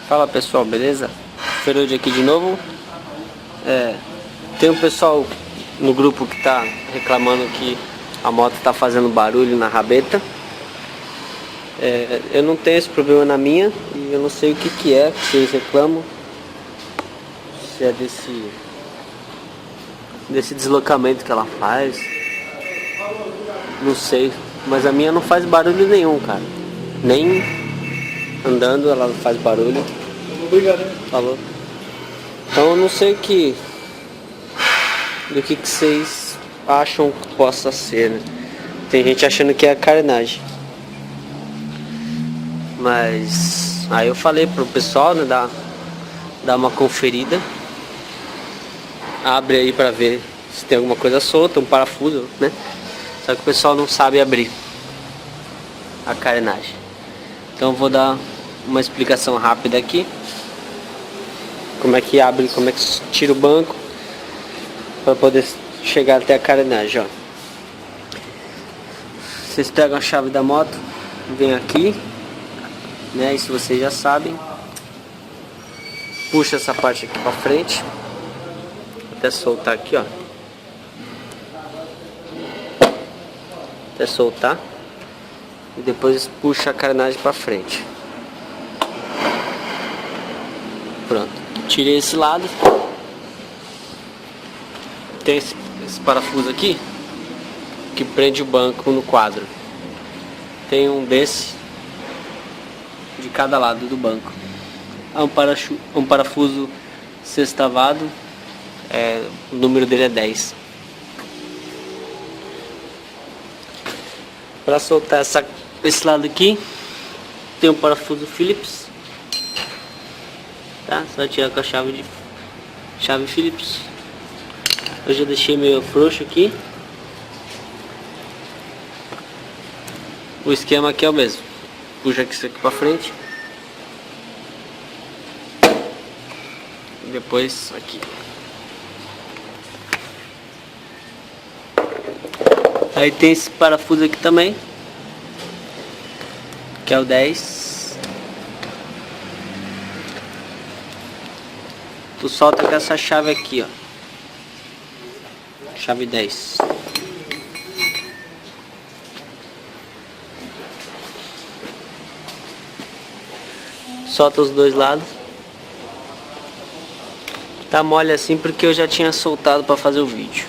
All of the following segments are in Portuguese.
Fala pessoal, beleza? Ferude aqui de novo. Tem um pessoal no grupo que tá reclamando que a moto tá fazendo barulho na rabeta. Eu não tenho esse problema na minha e eu não sei o que que vocês reclamam. Se é desse deslocamento que ela faz. Não sei, mas a minha não faz barulho nenhum, cara. Nem andando ela não faz barulho. Obrigado. Falou. Então eu não sei do que vocês acham que possa ser, né? Tem gente achando que é a carenagem. Mas aí eu falei pro pessoal, né, dar uma conferida. Abre aí pra ver se tem alguma coisa solta, um parafuso, né? Só que o pessoal não sabe abrir a carenagem. Então eu vou dar uma explicação rápida aqui. Como é que abre, como é que tira o banco para poder chegar até a carenagem, ó. Vocês pegam a chave da moto, vem aqui, né? Isso vocês já sabem. Puxa essa parte aqui para frente, até soltar aqui, ó. Até soltar. E depois puxa a carenagem para frente. Pronto. Tirei esse lado. Tem esse parafuso aqui que prende o banco no quadro. Tem um desse de cada lado do banco. Um parafuso sextavado. O número dele é 10. Para soltar esse lado aqui, tem um parafuso Phillips, tá? Só tirar com a chave Phillips. Eu já deixei meio frouxo aqui. O esquema aqui é o mesmo. Puxa isso aqui para frente. E depois aqui. Aí tem esse parafuso aqui também, que é o 10. Tu solta com essa chave aqui, ó. Chave 10. Solta os dois lados. Tá mole assim porque eu já tinha soltado para fazer o vídeo.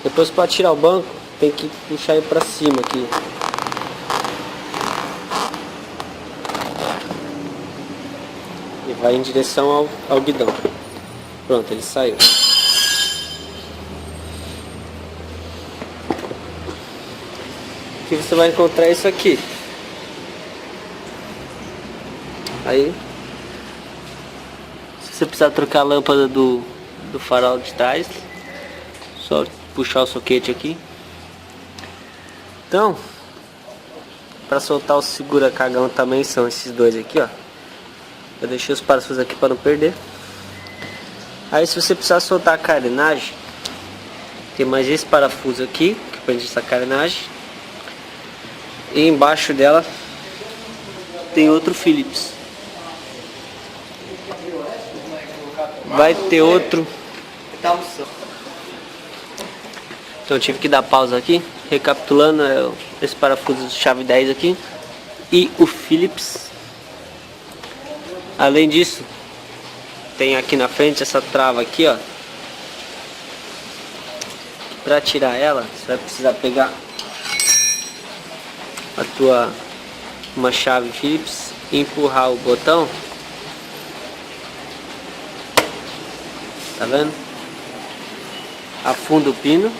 Depois, para tirar o banco, tem que puxar ele para cima aqui. E vai em direção ao guidão. Pronto, ele saiu. Aqui você vai encontrar isso aqui. Aí, se você precisar trocar a lâmpada do farol de trás, só puxar o soquete aqui. Então, para soltar o segura-cagão também são esses dois aqui, ó. Eu deixei os parafusos aqui para não perder. Aí, se você precisar soltar a carenagem, tem mais esse parafuso aqui que prende essa carenagem. E embaixo dela tem outro Phillips. Vai ter outro. Então eu tive que dar pausa aqui. Recapitulando, esse parafuso chave 10 aqui e o Phillips. Além disso, tem aqui na frente essa trava aqui, ó. Para tirar ela, você vai precisar pegar uma chave Phillips e empurrar o botão. Tá vendo? Afunda o pino.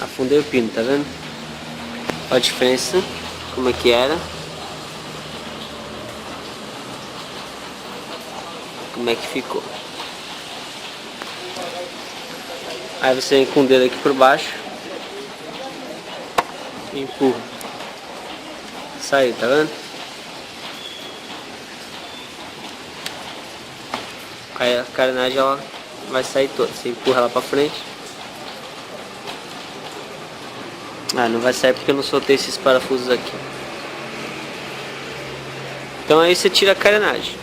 Afundei o pino, tá vendo? Olha a diferença, como é que era. Como é que ficou. Aí você vem com o dedo aqui por baixo. E empurra. Saiu, tá vendo? Aí a carenagem ela vai sair toda. Você empurra ela pra frente. Ah, não vai sair porque eu não soltei esses parafusos aqui. Então aí você tira a carenagem.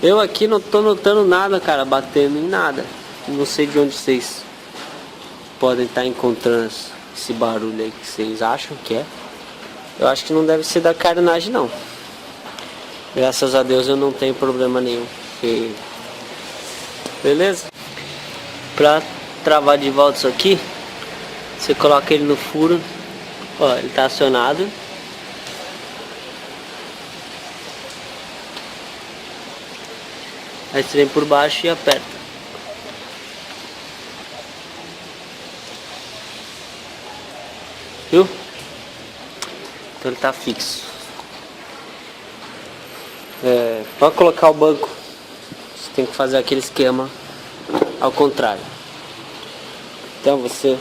Eu aqui não tô notando nada, cara, batendo em nada. Não sei de onde vocês podem estar encontrando esse barulho aí que vocês acham que é. Eu acho que não deve ser da carenagem não. Graças a Deus eu não tenho problema nenhum. Beleza? Pra travar de volta isso aqui, você coloca ele no furo. Ó, ele tá acionado. Aí você vem por baixo e aperta. Viu? Então ele tá fixo. Para colocar o banco, você tem que fazer aquele esquema ao contrário. Então você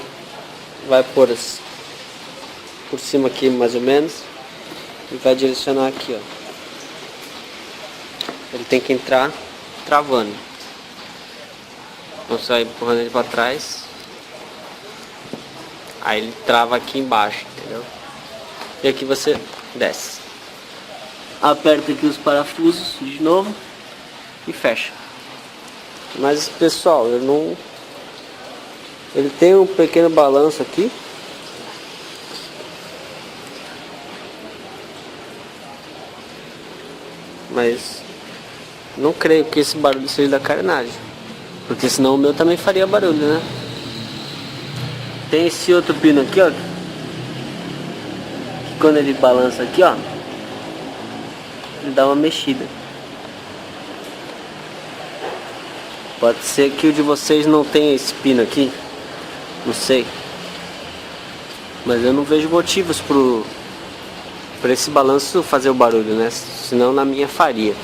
vai pôr por cima aqui mais ou menos e vai direcionar aqui, ó. Ele tem que entrar travando. Então você vai empurrando ele para trás. Aí ele trava aqui embaixo, entendeu? E aqui você desce. Aperta aqui os parafusos de novo e fecha. Mas pessoal, ele tem um pequeno balanço aqui. Mas não creio que esse barulho seja da carenagem, porque senão o meu também faria barulho, né? Tem esse outro pino aqui, ó, que quando ele balança aqui, ó, ele dá uma mexida. Pode ser que o de vocês não tenha esse pino aqui, não sei. Mas eu não vejo motivos para esse balanço fazer o barulho, né? Senão na minha faria.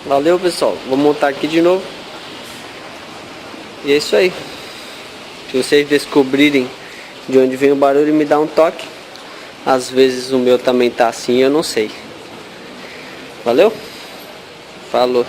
Valeu, pessoal. Vou montar aqui de novo. E é isso aí. Se vocês descobrirem de onde vem o barulho, me dá um toque. Às vezes o meu também tá assim, eu não sei. Valeu? Falou.